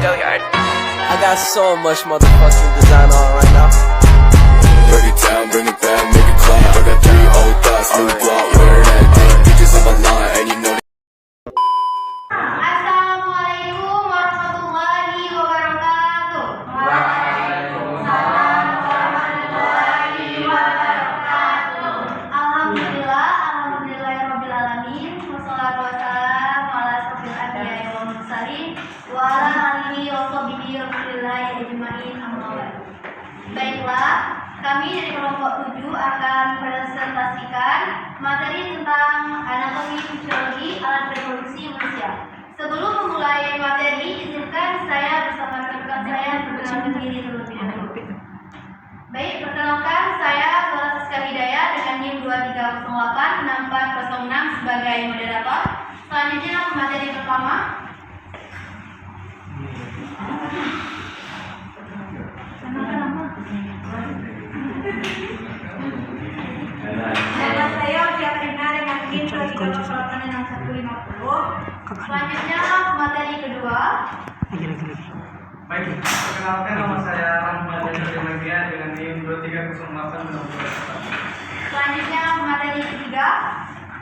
I got so much motherfucking design on right now. Break it down, bring it back, make it clap. I got 3 old thoughts, new block, wear that thing. Bitches on my line, and you know. Assalamualaikum warahmatullahi wabarakatuh. Waalaikumsalam warahmatullahi wabarakatuh. Alhamdulillahirabbil alamin. Wassalatu wassalamu ala asyrofil anbiya'i wal mursalin wa ala alihi wa sahbihi rasulillahi ajmain. Amma ba'du. Baiklah, kami dari kelompok 7 akan presentasikan materi tentang anatomi fisiologi alat reproduksi manusia. Sebelum memulai materi, izinkan saya bersama rekan saya perkenalkan diri terlebih dahulu. Baik, perkenalkan saya Suara Siska Hidayah dengan NIM 23086406 sebagai moderator. Selanjutnya materi pertama. Nama saya Fiatrina dengan NIM 23086150. Selanjutnya materi kedua. Baik, perkenalkan nama saya Rahmat Magia dengan NIM 230860. Selanjutnya materi ketiga.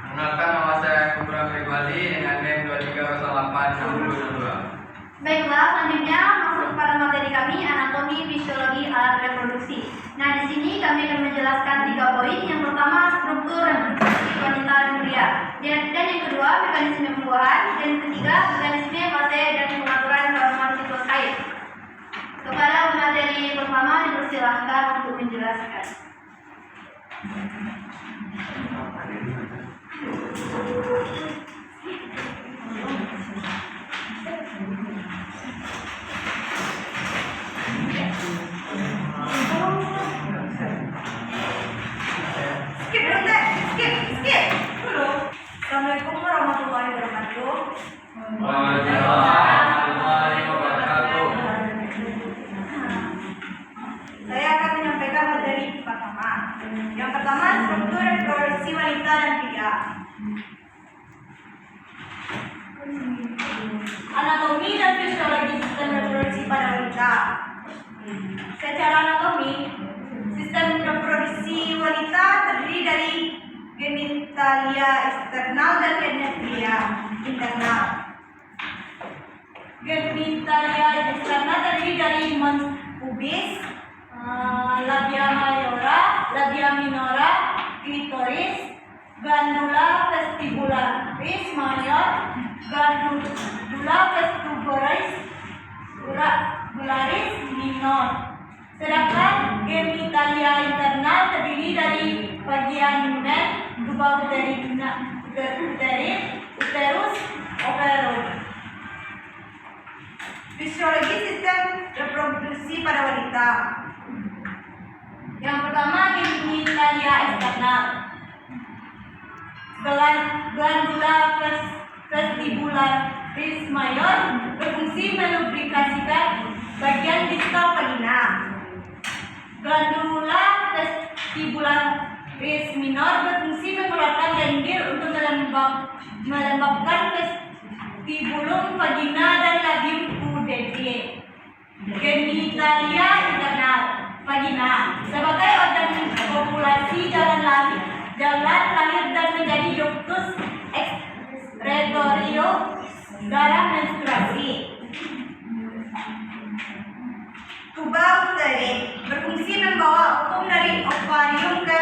Perkenalkan nama saya Kubra Pribadi dengan NIM 230862. Baiklah, selanjutnya masuk pada materi kami anatomi fisiologi alat reproduksi. Nah, di sini kami akan menjelaskan 3 poin. Yang pertama, struktur reproduksi wanita dan pria. Dan yang kedua, mekanisme pembuahan. Dan yang ketiga, mekanisme fase dan pengaturan hormon siklus haid. Kepada materi pertama dipersilahkan untuk menjelaskan. Skip. Assalamualaikum warahmatullahi wabarakatuh. Saya akan menyampaikan materi pertama. Yang pertama, struktur reproduksi wanita dan pria. Anatomi dan fisiologi sistem reproduksi pada wanita. Secara anatomi, sistem reproduksi wanita terdiri dari genitalia eksternal dan genitalia internal. Genitalia eksternal terdiri dari mons pubis, labia mayora, labia minora, klitoris, glandula vestibularis mayor, glandula vestibularis minor. Sedangkan genitalia internal terdiri dari bagian lumen, tuba uterin, uterus, ovarus. Fisiologi sistem reproduksi pada wanita. Yang pertama, genitalia eksternal. Glandula vestibularis mayor berfungsi melubrikasikan bagian distal vagina. Glandula vestibularis minor berfungsi mengeluarkan lendir untuk melembabkan vestibulum vagina dan labium pudendum. Genitalia internal vagina sebagai organ populasi jalan lahir dan menjadi ductus excretorio darah menstruasi. Tuba uterin berfungsi membawa ovum dari ovarium ke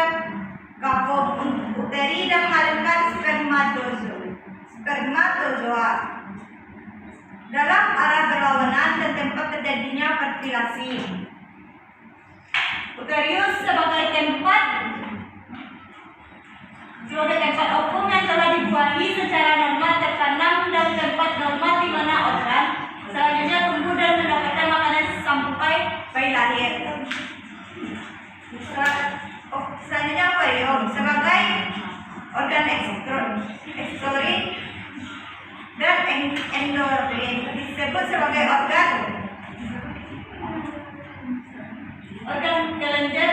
gavum uteri dan menghasilkan spermatozoa dalam arah berlawanan dan tempat terjadinya fertilasi. Uterius sebagai tempat ovum yang telah dibuahi secara normal tertanam dan tempat normal di mana organ selanjutnya tumbuh dan mendapatkan makanan sampai bayi lahir. Selanjutnya ovarium sebagai organ ekskrorit dan endokrin disebut sebagai organ kelenjar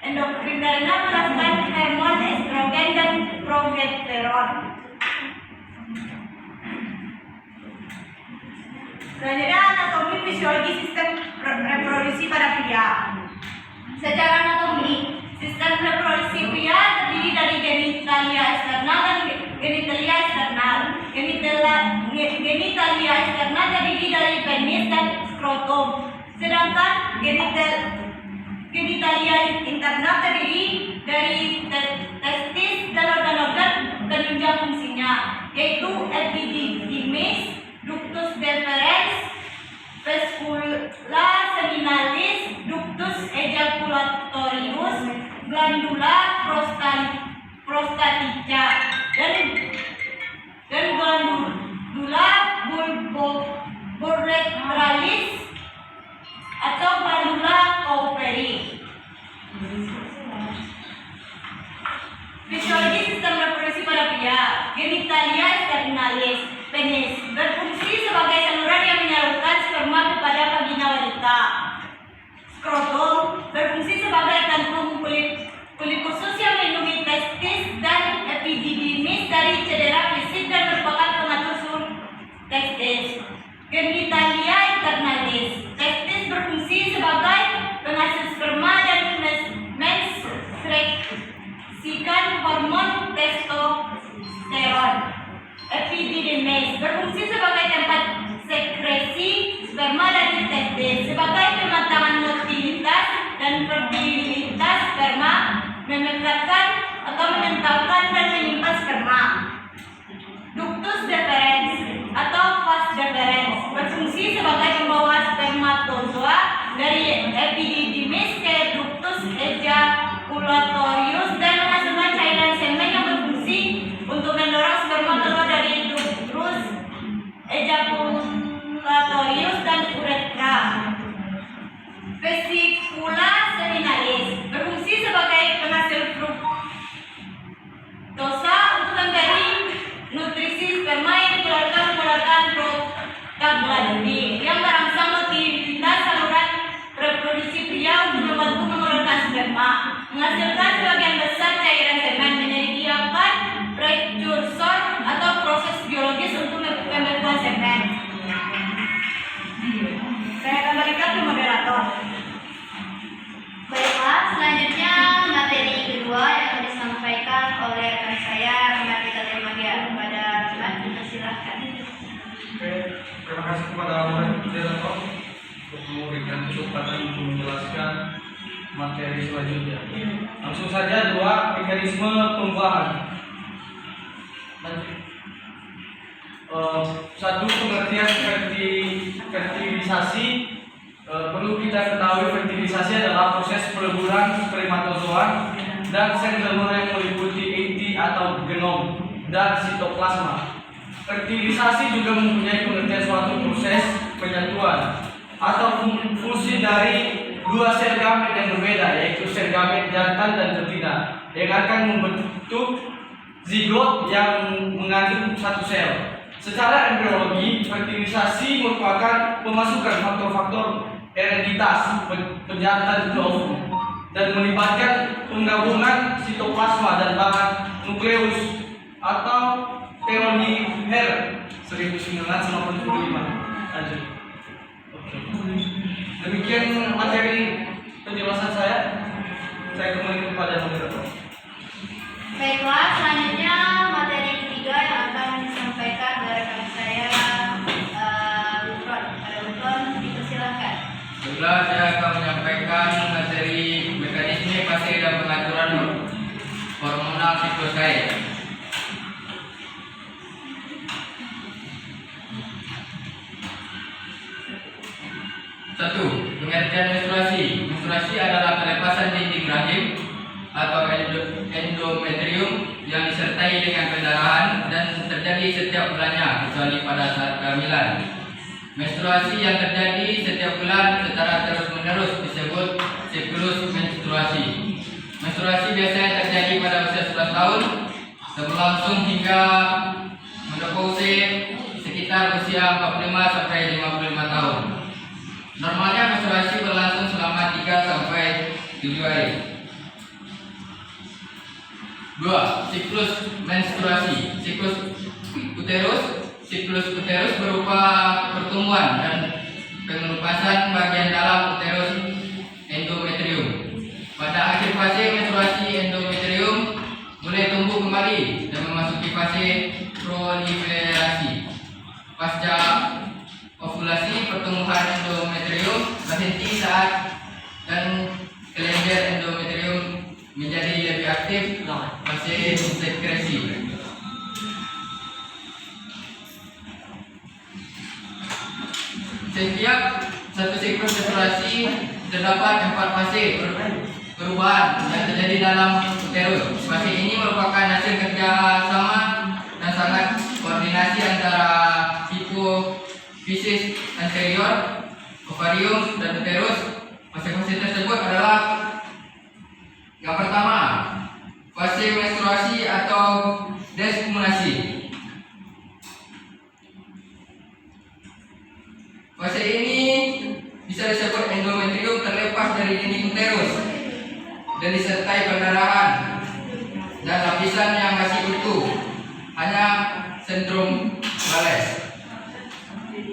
Endokrin karena merasakan hormon estrogen dan progesteron. Selanjutnya anatomi fisiologi sistem reproduksi pada pria. Secara anatomi, sistem reproduksi pria terdiri dari genitalia eksternal dan genitalia eksternal. Genitalia eksternal terdiri dari penis dan skrotum, sedangkan genitalia internal terdiri dari testis dan organ-organ penunjang fungsinya, yaitu epididymis, ductus deferens, vescula seminalis, ductus ejaculatorius, glandula prostatica, dan glandula bulbourethralis atau glandula Cowperry. Fisiologi sistem reproduksi pada pria. Genitalia externalis, penis, berfungsi sebagai saluran yang menyalurkan sperma kepada vagina wanita. Skrotum berfungsi sebagai kantung kulit khusus yang melindungi testis dan epididymis dari cedera fisik dan merupakan pengatur suhu testis. Genitalia internalis, testis berfungsi sebagai penghasil sperma dan mensekresikan hormon testosteron. Epididymis berfungsi sebagai tempat sekresi sperma dari testis, sebagai pematangan motilitas dan fertilitas sperma, memekatkan atau menentalkan dan menyimpan sperma. Ductus deferens atau vas deferens berfungsi sebagai pembawa spermatozoa dari epididymis ke ductus ejaculatorius dan menghasilkan cairan semen yang berfungsi untuk mendorong sperma keluar dari ductus ejaculatorius dan uretra. Vesicula seminalis berfungsi sebagai penghasil fruktosa untuk memberi nutrisi sperma yang mengeluarkan prostaglandin yang merangsang motilitas saluran reproduksi pria untuk membantu mengeluarkan sperma, menghasilkan sebagian besar cairan semen, menyediakan prekursor atau proses biologis untuk pembentukan semen. Saya kembalikan ke moderator. Baiklah, selanjutnya materi kedua yang akan disampaikan oleh rekan saya Rahmatika Temagia. Kepada Tuhan, dipersilahkan. Oke, terima kasih kepada moderator untuk memberikan kesempatan untuk menjelaskan materi selanjutnya. Langsung saja, 2 mekanisme pembuahan. Satu, pengertian fertilisasi. Perlu kita ketahui fertilisasi adalah proses peleburan spermatozoa dan sel telur yang meliputi inti atau genom dan sitoplasma. Fertilisasi juga mempunyai pengertian suatu proses penyatuan atau fungsi dari 2 sel gamet yang berbeda, yaitu sel gamet jantan dan betina, yang akan membentuk zigot yang mengandung satu sel. Secara embriologi, fertilisasi merupakan pemasukan faktor-faktor hereditas penjantan ke ovum dan melibatkan penggabungan sitoplasma dan bahan nukleus atau telomere 1985. Lanjut. Oke. Demikian materi penjelasan saya. Saya kembali kepada moderator. Baiklah, selanjutnya materi ketiga yang akan disampaikan oleh rekan saya Lutron. Pada Lutron, dipersilahkan. Baiklah, saya akan menyampaikan materi mekanisme fase dan pengaturan hormonal siklosaid. 1. Pengertian menstruasi. Menstruasi adalah pelepasan dinding rahim atau endometrium yang disertai dengan pendarahan dan terjadi setiap bulannya kecuali pada saat kehamilan. Menstruasi yang terjadi setiap bulan secara terus-menerus disebut siklus menstruasi. Menstruasi biasanya terjadi pada usia 11 tahun dan berlangsung hingga menopause sekitar usia 45 sampai 55 tahun. Normalnya menstruasi berlangsung selama 3 sampai 7 hari. 2. Siklus menstruasi. Siklus uterus berupa pertumbuhan dan pengelupasan bagian dalam uterus endometrium. Pada akhir fase menstruasi, endometrium mulai tumbuh kembali dan memasuki fase proliferasi. Pasca ovulasi, pertumbuhan endometrium berhenti saat dan kelenjar endometrium menjadi lebih aktif fase sekresi. Setiap satu siklus menstruasi terdapat 4 fase perubahan yang terjadi dalam uterus. Fase ini merupakan hasil kerja sama dan sangat koordinasi antara hipofisis anterior, ovarium, dan uterus. Fase-fase tersebut adalah: yang pertama, fase menstruasi atau deskumulasi. Fase ini bisa disebut endometrium terlepas dari dinding uterus dan disertai perdarahan dan lapisan yang masih utuh, hanya sindrom Wales.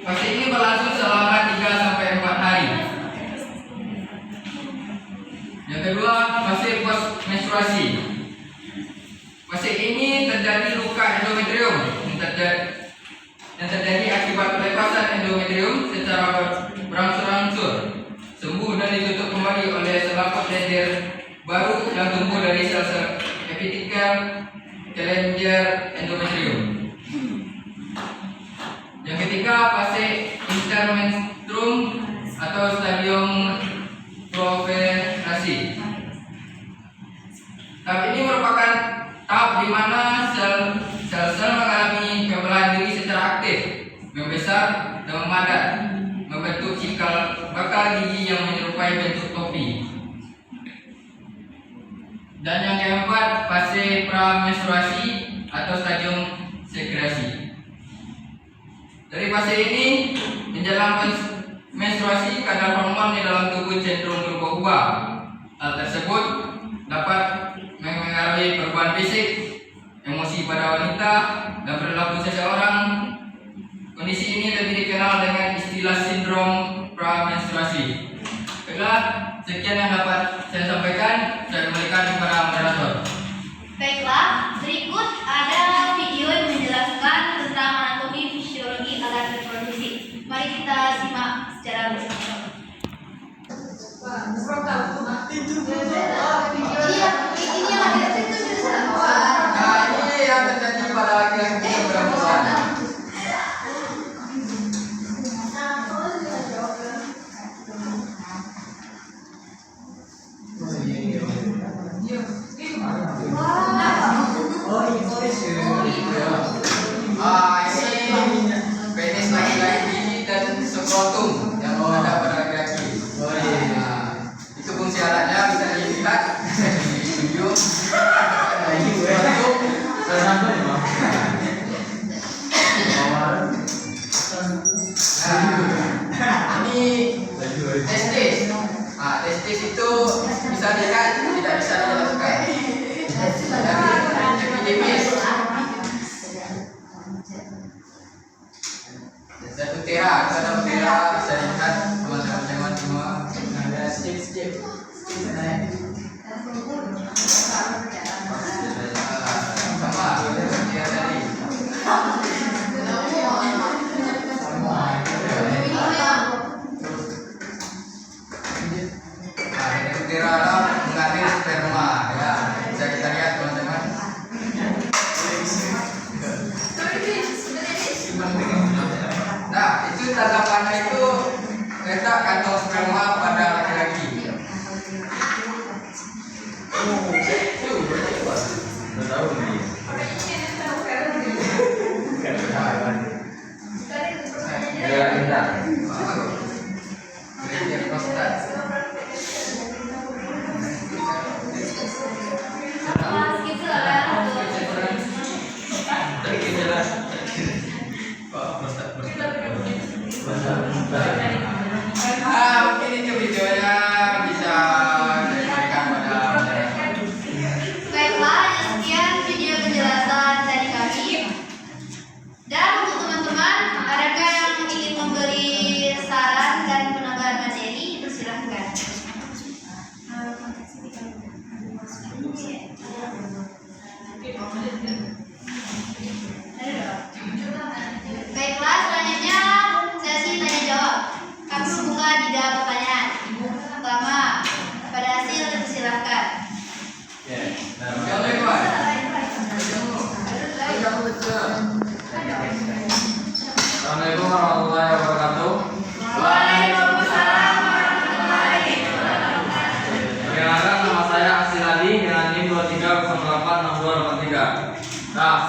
Fase ini berlangsung selama 3-4 hari. Yang kedua, fase post menstruasi. Fase ini terjadi luka endometrium yang terjadi akibat pelepasan endometrium secara berangsur-angsur sembuh dan ditutup kembali oleh selaput lendir baru yang tumbuh dari sel-sel epithelial kelenjar endometrium. Yang ketiga, fase intermenstruum atau stadium proliferasi. Tahap ini merupakan tahap di mana sel-sel mengalami pembelahan diri secara aktif, membesar dan memadat, membentuk cikal bakal gigi yang menyerupai bentuk topi. Dan yang keempat, fase pramenstruasi atau stadium sekresi. Dari fase ini menjelang menstruasi, kadar hormon di dalam tubuh cenderung berubah-ubah. Hal tersebut dapat mengaruhi perubahan fisik, emosi pada wanita, dan perilaku seseorang. Kondisi ini lebih dikenal dengan istilah sindrom pramenstruasi. Baiklah, sekian yang dapat saya sampaikan. Saya kembalikan kepada moderator. Baiklah, berikut ada video yang menjelaskan tentang anatomi fisiologi alat reproduksi. Mari kita simak secara bersama. Ini yang terjadi pada laki-laki yang berbulan. Ini penis laki-laki dan skrotum yang ada pada laki-laki. Itu fungsi alatnya bisa dilihat di video. Ini testis. Testis itu bisa dilihat, tidak bisa dijelaskan. Epididymis. Dan utera, ada utera bisa dilihat teman-teman semua. Ada skip. Sama utera tadi. Utera mengalir sperma, ya bisa kita lihat teman-teman. Nah, itu tatapannya itu letak kantong sperma pada laki-laki.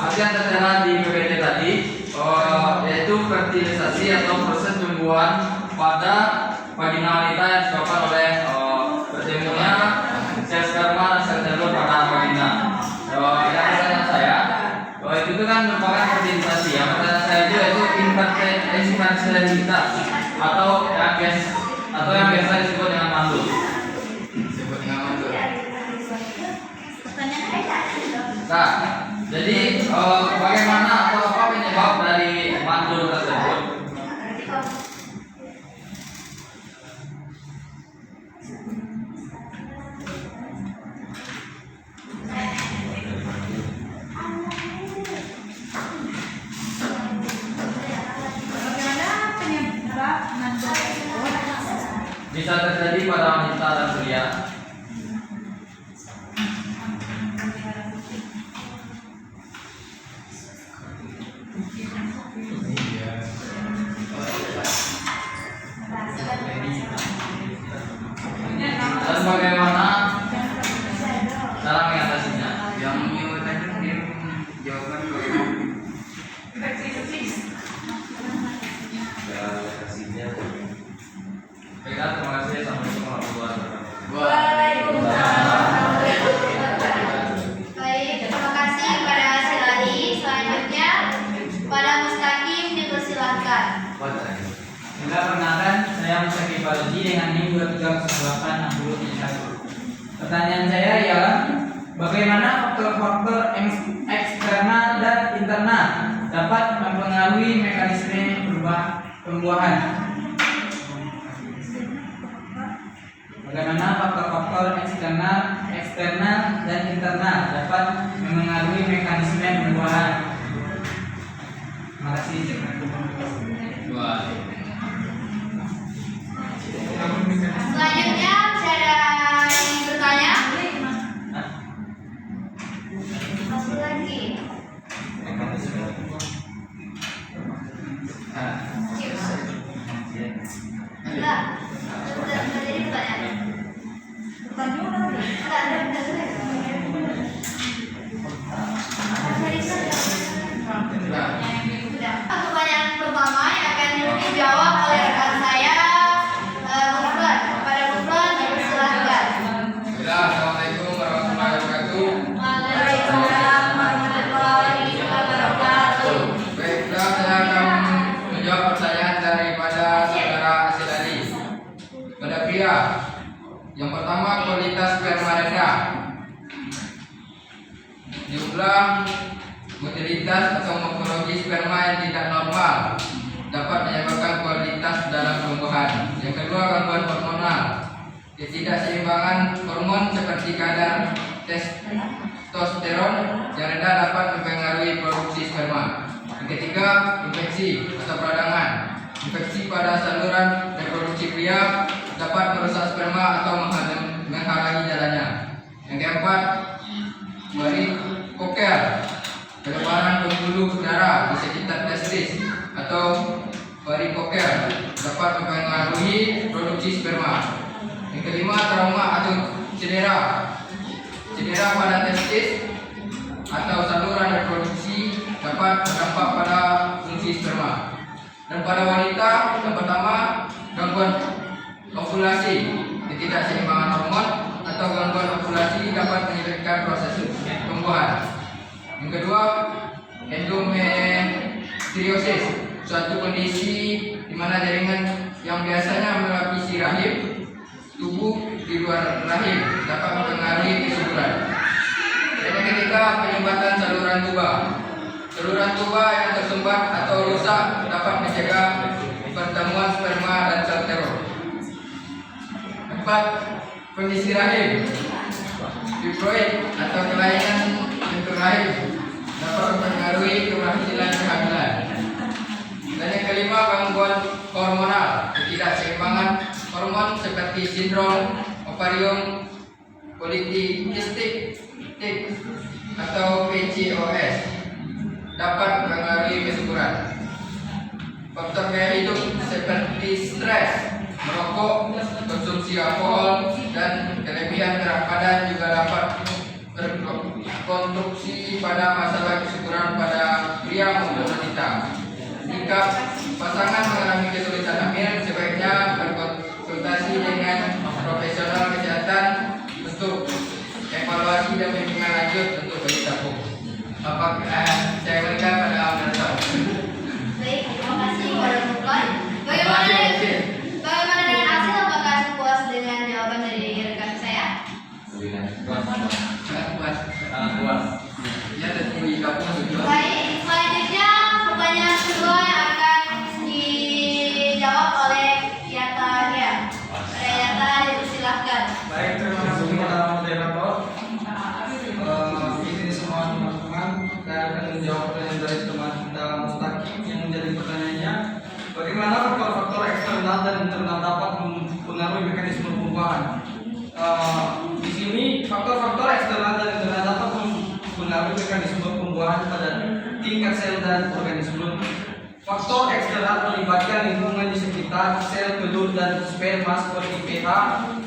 seperti yang tertera di PPT tadi, yaitu fertilisasi atau proses tumbuhan pada vagina wanita yang disebabkan oleh bertemunya sel sperma dan sel telur pada vagina. Yang pertanyaan saya, itu kan merupakan fertilisasi. Yang pertanyaan saya itu yaitu infertilitas atau yang biasa disebut dengan mandul. Nah, jadi bagaimana atau apa penyebab dari mandul tersebut? Bagaimana penyebab mandul tersebut? Bisa terjadi pada wanita dan pria. Dan bagaimana cara mengatasinya? Yang menyebutkan jawaban baiklah, terima kasih. Assalamualaikum warahmatullahi wabarakatuh. Baik, terima kasih kepada Silali. Selanjutnya pada Mustaqim dipersilahkan. Juga perkenalkan, saya Mustaqim Fauzi dengan NIM 23086071. Pertanyaan saya ialah bagaimana faktor-faktor eksternal dan internal dapat mempengaruhi mekanisme pembuahan? Bagaimana faktor-faktor eksternal dan internal dapat mempengaruhi mekanisme pembuahan? Terima kasih. Selanjutnya ada yang bertanya? Masuk lagi. Enggak. Sudah jadi pertanyaan. Pertanyaan pertama yang akan dijawab oleh rekan saya, Gufron. Kepada Gufron dipersilahkan. Assalamualaikum warahmatullahi wabarakatuh. Waalaikumsalam warahmatullahi wabarakatuh. Baiklah, saya akan menjawab pertanyaan daripada saudara Silali. Pada pria, yang pertama kualitas sperma rendah, jumlah motilitas atau morfologi sperma yang tidak normal dapat menyebabkan kualitas dalam tumbuhan. Yang kedua, gangguan hormonal, ketidakseimbangan hormon seperti kadar testosteron yang rendah dapat mempengaruhi produksi sperma. Yang ketiga, infeksi atau peradangan. Infeksi pada saluran reproduksi pria dapat merusak sperma atau menghalangi jalannya. Yang keempat, varikokel, pelebaran pembuluh darah di sekitar testis atau varikokel dapat mempengaruhi produksi sperma. Yang kelima, trauma atau cedera pada testis atau saluran reproduksi dapat berdampak pada fungsi sperma. Dan pada wanita, yang pertama, gangguan ovulasi, ketidakseimbangan hormon atau gangguan ovulasi dapat menyebabkan proses pembuahan. Yang kedua, endometriosis, suatu kondisi di mana jaringan yang biasanya melapisi rahim tubuh di luar rahim dapat mempengaruhi kesuburan. Dan yang ketiga, penyumbatan saluran tuba. Saluran tuba yang tersumbat atau rusak dapat mencegah pertemuan sperma dan sel telur. 4. Kondisi rahim, fibroid atau kelainan bentuk rahim dapat mempengaruhi keberhasilan kehamilan. Dan yang kelima, gangguan hormonal, ketidakseimbangan hormon seperti sindrom ovarium polikistik atau PCOS dapat mempengaruhi kesuburan. Faktor gaya hidup seperti stres, merokok, konsumsi alkohol, dan kelebihan berat badan juga dapat berkontribusi pada masalah kesuburan. natural pada pria maupun wanita. Jika pasangan mengalami kesulitan hamil, sebaiknya berkonsultasi dengan profesional kesehatan untuk evaluasi dan bimbingan lanjut untuk bayi tabung. Apakah saya berikan pada Amir Tahu? Baik, terima kasih kepada Muflon. Bagaimana dengan hasil? Apakah puas dengan jawaban dari rekan saya? Sangat puas. Ya, dan di kampung juga. Baik, selanjutnya pertanyaan kedua yang akan dijawab oleh Yata Gia. Pada Yata dipersilahkan. Baik, terima kasih kepada moderator. Ini semua teman-teman, saya akan menjawab pertanyaan dari teman kita Mustaqim yang menjadi pertanyaannya, bagaimana faktor-faktor eksternal dan internal dapat mempengaruhi mekanisme pembuahan? Di sini faktor-faktor eksternal dan internal dapat mempengaruhi mekanisme pembuahan pada tingkat sel dan organisme. Faktor eksternal melibatkan lingkungan di sekitar sel, telur, dan sperma seperti pH,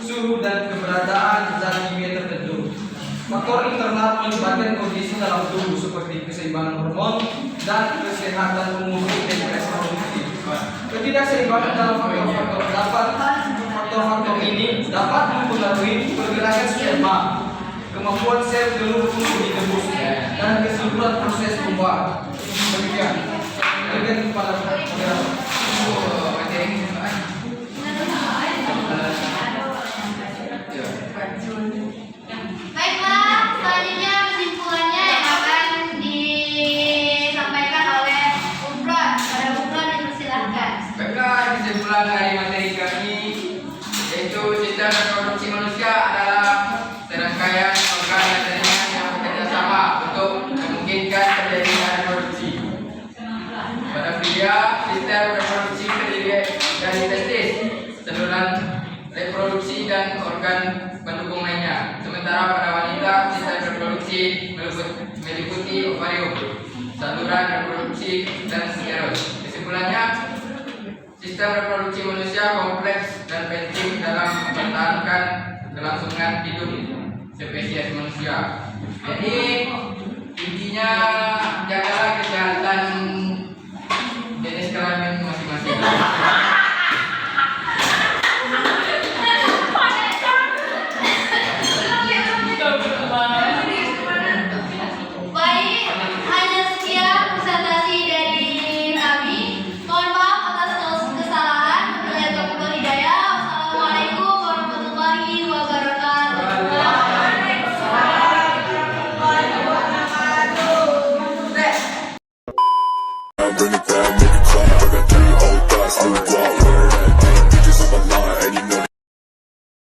suhu, dan keberadaan zat kimia tertentu. Faktor internal melibatkan kondisi dalam tubuh seperti keseimbangan hormon dan kesehatan umum dan reproduksi. Ketidakseimbangan dalam faktor-faktor ini dapat mempengaruhi pergerakan sperma, kemampuan sel telur untuk ditembus, dan keseluruhan proses pembuahan. Demikian. Berikan kepada moderator. Materi ini Baiklah, selanjutnya kesimpulannya yang akan disampaikan oleh Muflon. Pada Muflon dipersilahkan. Baiklah, kesimpulan dari materi kami yaitu sistem reproduksi manusia adalah serangkaian organ dan jaringan yang bekerja sama untuk memungkinkan terjadinya reproduksi. Pada pria, sistem reproduksi terdiri dari testis, saluran reproduksi, dan organ pendukung lainnya. Sementara pada wanita, sistem reproduksi meliputi ovarium, saluran reproduksi, dan uterus. Kesimpulannya, sistem reproduksi manusia kompleks dan penting dalam mempertahankan kelangsungan hidup spesies manusia. Jadi intinya